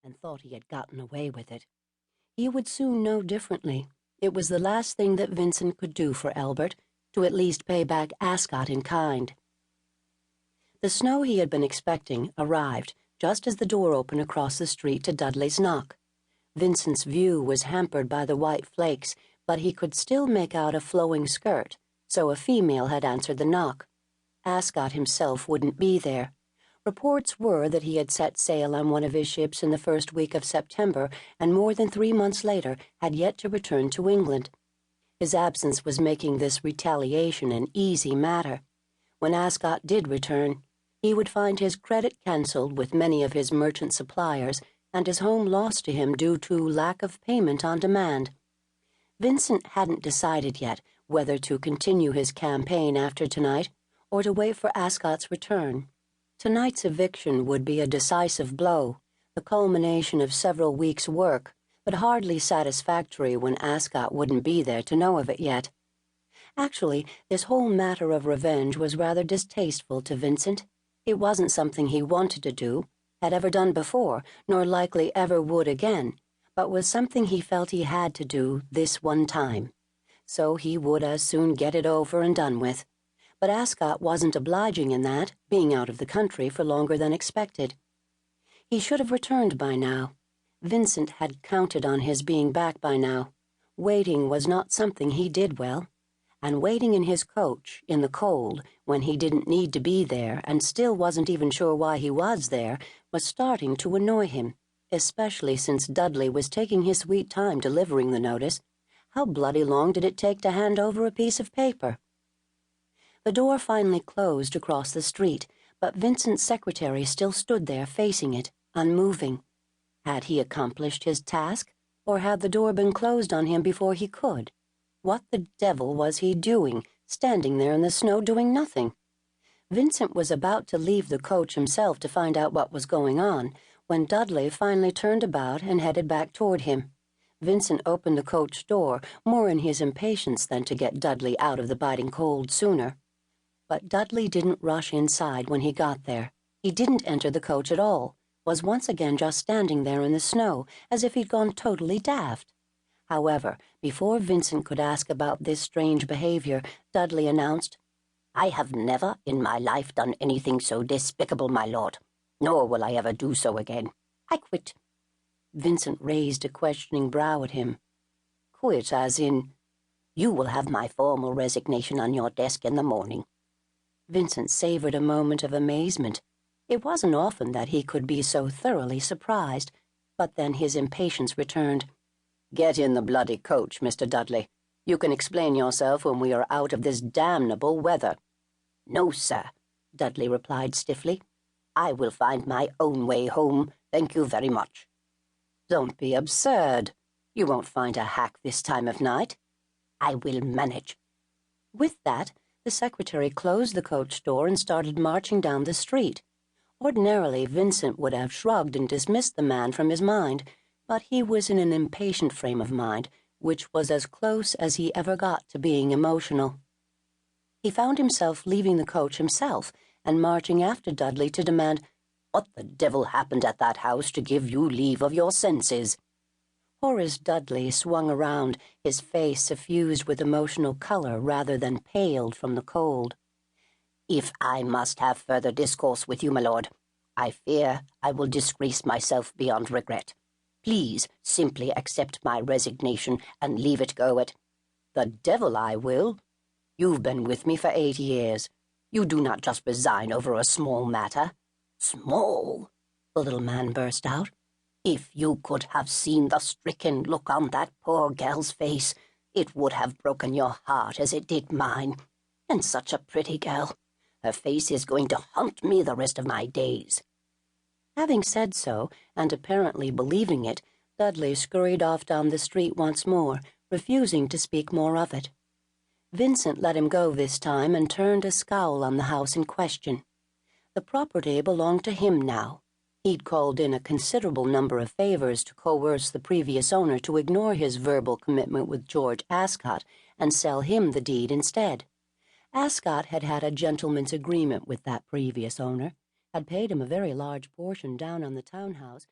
and thought he had gotten away with it. He would soon know differently. It was the last thing that Vincent could do for Albert, to at least pay back Ascot in kind. The snow he had been expecting arrived just as the door opened across the street to Dudley's knock. Vincent's view was hampered by the white flakes, but he could still make out a flowing skirt, so a female had answered the knock. Ascot himself wouldn't be there. Reports were that he had set sail on one of his ships in the first week of September, and more than 3 months later had yet to return to England. His absence was making this retaliation an easy matter. When Ascot did return, he would find his credit cancelled with many of his merchant suppliers, and his home lost to him due to lack of payment on demand. Vincent hadn't decided yet whether to continue his campaign after tonight, or to wait for Ascot's return. Tonight's eviction would be a decisive blow, the culmination of several weeks' work, but hardly satisfactory when Ascot wouldn't be there to know of it yet. Actually, this whole matter of revenge was rather distasteful to Vincent. It wasn't something he wanted to do, had ever done before, nor likely ever would again, but was something he felt he had to do this one time. So he would as soon get it over and done with. But Ascot wasn't obliging in that, being out of the country for longer than expected. He should have returned by now. Vincent had counted on his being back by now. Waiting was not something he did well, and waiting in his coach, in the cold, when he didn't need to be there and still wasn't even sure why he was there, was starting to annoy him, especially since Dudley was taking his sweet time delivering the notice. How bloody long did it take to hand over a piece of paper? The door finally closed across the street, but Vincent's secretary still stood there facing it, unmoving. Had he accomplished his task, or had the door been closed on him before he could? What the devil was he doing, standing there in the snow doing nothing? Vincent was about to leave the coach himself to find out what was going on, when Dudley finally turned about and headed back toward him. Vincent opened the coach door, more in his impatience than to get Dudley out of the biting cold sooner. But Dudley didn't rush inside when he got there. He didn't enter the coach at all, was once again just standing there in the snow, as if he'd gone totally daft. However, before Vincent could ask about this strange behavior, Dudley announced, "I have never in my life done anything so despicable, my lord, nor will I ever do so again. I quit." Vincent raised a questioning brow at him. "Quit as in, you will have my formal resignation on your desk in the morning." Vincent savored a moment of amazement. It wasn't often that he could be so thoroughly surprised, but then his impatience returned. "Get in the bloody coach, Mr. Dudley. You can explain yourself when we are out of this damnable weather." "No, sir," Dudley replied stiffly. "I will find my own way home, thank you very much." "Don't be absurd. You won't find a hack this time of night." "I will manage." With that, the secretary closed the coach door and started marching down the street. Ordinarily, Vincent would have shrugged and dismissed the man from his mind, but he was in an impatient frame of mind, which was as close as he ever got to being emotional. He found himself leaving the coach himself and marching after Dudley to demand, "What the devil happened at that house to give you leave of your senses?" Horace Dudley swung around, his face suffused with emotional color rather than paled from the cold. "If I must have further discourse with you, my lord, I fear I will disgrace myself beyond regret. Please simply accept my resignation and leave it go at—" "The devil I will. You've been with me for 8 years. You do not just resign over a small matter." "Small?" the little man burst out. "If you could have seen the stricken look on that poor gal's face, it would have broken your heart as it did mine. And such a pretty gal. Her face is going to haunt me the rest of my days." Having said so, and apparently believing it, Dudley scurried off down the street once more, refusing to speak more of it. Vincent let him go this time and turned a scowl on the house in question. The property belonged to him now. He'd called in a considerable number of favors to coerce the previous owner to ignore his verbal commitment with George Ascot and sell him the deed instead. Ascot had had a gentleman's agreement with that previous owner, had paid him a very large portion down on the townhouse,